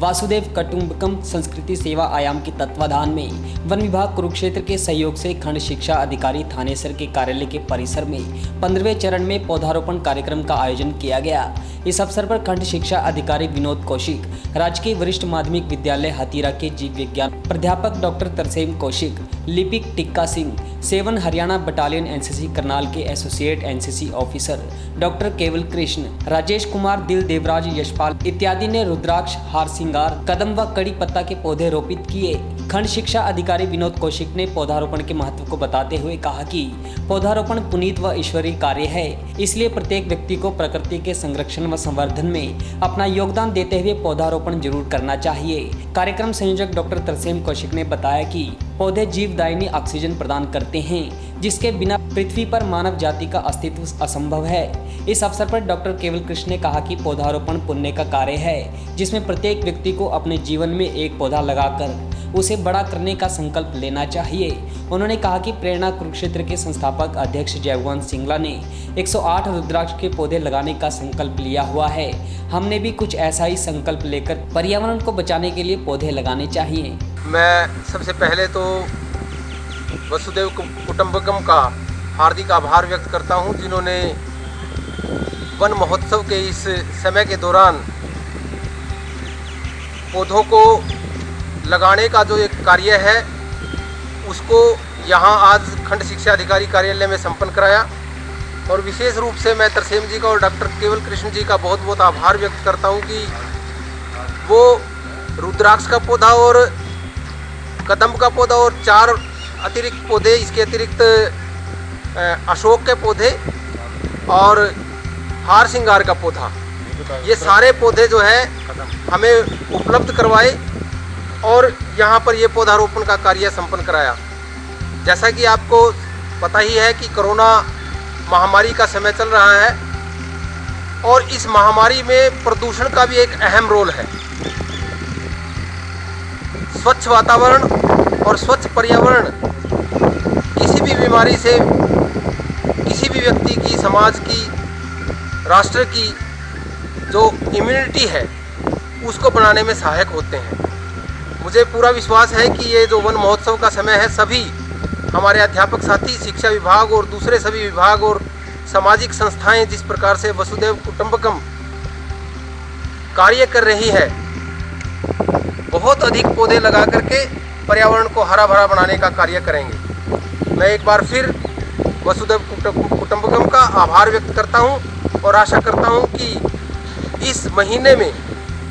वासुदेव कुटुंबकम संस्कृति सेवा आयाम के तत्वाधान में वन विभाग कुरुक्षेत्र के सहयोग से खंड शिक्षा अधिकारी थानेसर के कार्यालय के परिसर में 15वें चरण में पौधारोपण कार्यक्रम का आयोजन किया गया। इस अवसर पर खंड शिक्षा अधिकारी विनोद कौशिक, राजकीय वरिष्ठ माध्यमिक विद्यालय हतीरा के जीव विज्ञान प्राध्यापक डॉक्टर तरसेम कौशिक, लिपिक tikka Singh, seven Haryana battalion NCC Karnal के एसोसिएट एनसीसी ऑफिसर डॉक्टर केवल कृष्ण, राजेश कुमार, दिल देवराज, यशपाल इत्यादि ने रुद्राक्ष, हार श्रृंगार, कदम व कड़ी पत्ता के पौधे रोपित किए। खंड शिक्षा अधिकारी विनोद कौशिक ने पौधारोपण के महत्व को बताते हुए कहा कि पौधारोपण पुनीत व ईश्वरीय कार्य है, इसलिए प्रत्येक व्यक्ति को प्रकृति के संरक्षण व संवर्धन में अपना योगदान देते हुए पौधारोपण जरूर करना चाहिए। कार्यक्रम संयोजक डॉक्टर तरसेम कौशिक ने बताया कि पौधे जीवदायिनी ऑक्सीजन प्रदान करते हैं, जिसके बिना पृथ्वी पर मानव जाति का अस्तित्व असंभव है। इस अवसर पर डॉक्टर केवल कृष्ण ने कहा कि पौधारोपण पुण्य का कार्य है, जिसमें प्रत्येक व्यक्ति को अपने जीवन में एक पौधा लगाकर उसे बड़ा करने का संकल्प लेना चाहिए। उन्होंने कहा कि प्रेरणा कुरुक्षेत्र के संस्थापक अध्यक्ष जयवंत सिंगला ने 108 रुद्राक्ष के पौधे लगाने का संकल्प लिया हुआ है। हमने भी कुछ ऐसा ही संकल्प लेकर पर्यावरण को बचाने के लिए पौधे लगाने चाहिए। मैं सबसे पहले तो वसुदेव कुटुंबकम का हार्दिक आभार व्यक्त करता हूं, जिन्होंने वन महोत्सव के इस समय के दौरान पौधों को लगाने का जो एक कार्य है उसको यहाँ आज खंड शिक्षा अधिकारी कार्यालय में संपन्न कराया। और विशेष रूप से मैं तरसेम जी का और डॉक्टर केवल कृष्ण जी का बहुत बहुत आभार व्यक्त करता हूँ कि वो रुद्राक्ष का पौधा और कदम का पौधा और 4 अतिरिक्त पौधे, इसके अतिरिक्त अशोक के पौधे और हार श्रृंगार का पौधा, ये सारे पौधे जो है हमें उपलब्ध करवाए और यहाँ पर ये पौधारोपण का कार्य संपन्न कराया। जैसा कि आपको पता ही है कि कोरोना महामारी का समय चल रहा है और इस महामारी में प्रदूषण का भी एक अहम रोल है। स्वच्छ वातावरण और स्वच्छ पर्यावरण किसी भी बीमारी से, किसी भी व्यक्ति की, समाज की, राष्ट्र की जो इम्यूनिटी है उसको बनाने में सहायक होते हैं। मुझे पूरा विश्वास है कि ये जो वन महोत्सव का समय है, सभी हमारे अध्यापक साथी, शिक्षा विभाग और दूसरे सभी विभाग और सामाजिक संस्थाएं जिस प्रकार से वसुदेव कुटुंबकम कार्य कर रही है, बहुत अधिक पौधे लगा करके पर्यावरण को हरा भरा बनाने का कार्य करेंगे। मैं एक बार फिर वसुदेव कुटुंबकम का आभार व्यक्त करता हूं और आशा करता हूं कि इस महीने में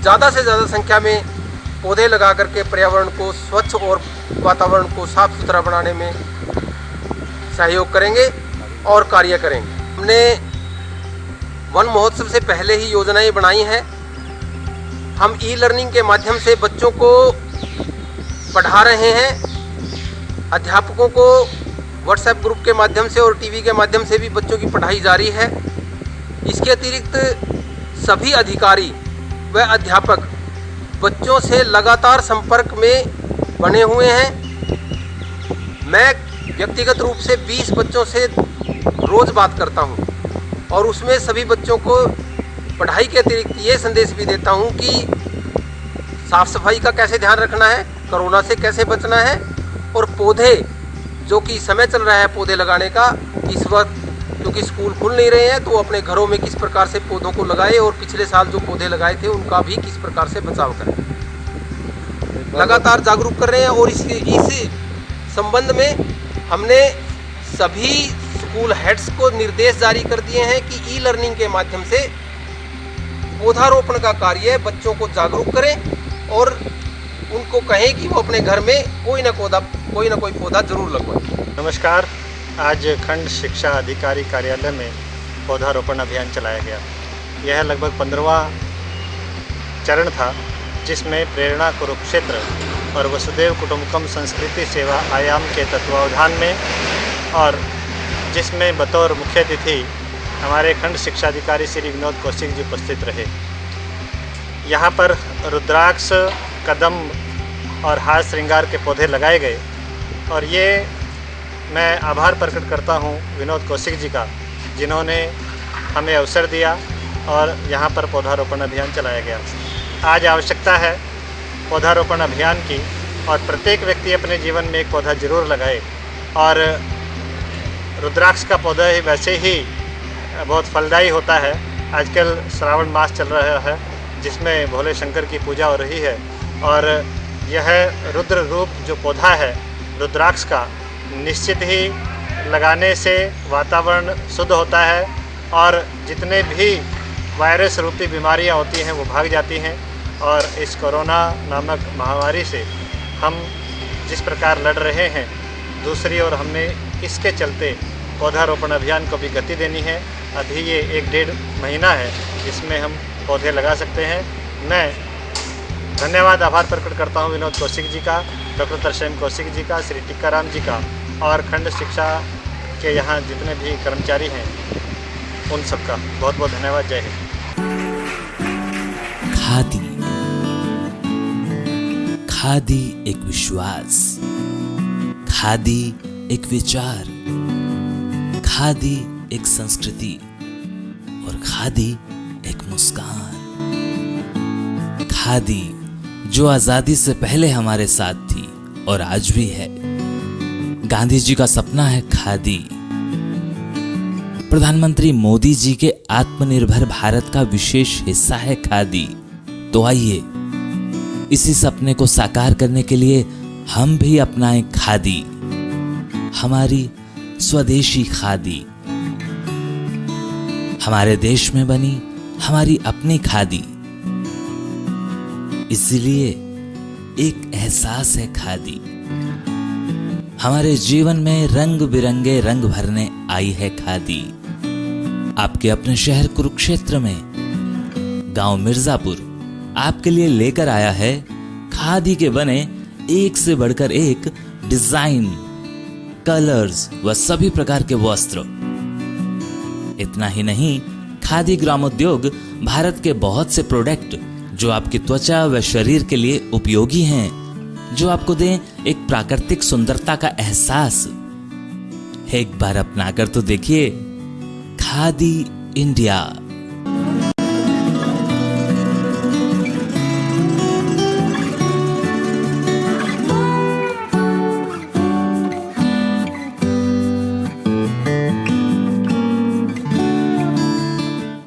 ज़्यादा से ज़्यादा संख्या में पौधे लगा करके पर्यावरण को स्वच्छ और वातावरण को साफ सुथरा बनाने में सहयोग करेंगे और कार्य करेंगे। हमने वन महोत्सव से पहले ही योजनाएं बनाई हैं। हम ई लर्निंग के माध्यम से बच्चों को पढ़ा रहे हैं। अध्यापकों को व्हाट्सएप ग्रुप के माध्यम से और टीवी के माध्यम से भी बच्चों की पढ़ाई जारी है। इसके अतिरिक्त सभी अधिकारी व अध्यापक बच्चों से लगातार संपर्क में बने हुए हैं। मैं व्यक्तिगत रूप से 20 बच्चों से रोज़ बात करता हूं और उसमें सभी बच्चों को पढ़ाई के अतिरिक्त ये संदेश भी देता हूं कि साफ़ सफाई का कैसे ध्यान रखना है, कोरोना से कैसे बचना है और पौधे जो कि समय चल रहा है पौधे लगाने का, इस वक्त क्योंकि स्कूल खुल नहीं रहे हैं, तो अपने घरों में किस प्रकार से पौधों को लगाए और पिछले साल जो पौधे लगाए थे उनका भी किस प्रकार से बचाव करें, लगातार जागरूक कर रहे हैं। और इस संबंध में हमने सभी स्कूल हेड्स को निर्देश जारी कर दिए हैं कि ई लर्निंग के माध्यम से पौधारोपण का कार्य बच्चों को जागरूक करें और उनको कहें कि वो अपने घर में कोई ना कोई पौधा जरूर लगवाएं। नमस्कार। आज खंड शिक्षा अधिकारी कार्यालय में पौधारोपण अभियान चलाया गया। यह लगभग 15वां चरण था, जिसमें प्रेरणा कुरुक्षेत्र और वसुदेव कुटुंबकम संस्कृति सेवा आयाम के तत्वावधान में और जिसमें बतौर मुख्य अतिथि हमारे खंड शिक्षा अधिकारी श्री विनोद कौशिक जी उपस्थित रहे। यहाँ पर रुद्राक्ष, कदम और हार श्रृंगार के पौधे लगाए गए और ये मैं आभार प्रकट करता हूँ विनोद कौशिक जी का, जिन्होंने हमें अवसर दिया और यहाँ पर पौधारोपण अभियान चलाया गया। आज आवश्यकता है पौधारोपण अभियान की और प्रत्येक व्यक्ति अपने जीवन में एक पौधा जरूर लगाए। और रुद्राक्ष का पौधा ही वैसे ही बहुत फलदायी होता है। आजकल श्रावण मास चल रहा है जिसमें भोले शंकर की पूजा हो रही है और यह रुद्र रूप जो पौधा है रुद्राक्ष का, निश्चित ही लगाने से वातावरण शुद्ध होता है और जितने भी वायरस रूपी बीमारियां होती हैं वो भाग जाती हैं। और इस कोरोना नामक महामारी से हम जिस प्रकार लड़ रहे हैं, दूसरी ओर हमने इसके चलते पौधारोपण अभियान को भी गति देनी है। अभी ये 1-1.5 महीना है जिसमें हम पौधे लगा सकते हैं। मैं धन्यवाद आभार प्रकट करता हूँ विनोद कौशिक जी का, डॉक्टर तरसेम कौशिक जी का, श्री टीकाराम जी का और खंड शिक्षा के यहाँ जितने भी कर्मचारी हैं उन सबका बहुत बहुत धन्यवाद। जय हिंद। खादी, खादी एक विश्वास, खादी एक विचार, खादी एक संस्कृति और खादी एक मुस्कान। खादी जो आजादी से पहले हमारे साथ थी और आज भी है। गांधी जी का सपना है खादी। प्रधानमंत्री मोदी जी के आत्मनिर्भर भारत का विशेष हिस्सा है खादी। तो आइए इसी सपने को साकार करने के लिए हम भी अपनाएं खादी, हमारी स्वदेशी खादी, हमारे देश में बनी हमारी अपनी खादी। इसलिए एक एहसास है खादी। हमारे जीवन में रंग बिरंगे रंग भरने आई है खादी। आपके अपने शहर कुरुक्षेत्र में गांव मिर्जापुर आपके लिए लेकर आया है खादी के बने एक से बढ़कर एक डिजाइन, कलर्स व सभी प्रकार के वस्त्र। इतना ही नहीं, खादी ग्रामोद्योग भारत के बहुत से प्रोडक्ट जो आपकी त्वचा व शरीर के लिए उपयोगी हैं, जो आपको दें एक प्राकृतिक सुंदरता का एहसास। एक बार अपनाकर तो देखिए। खादी इंडिया।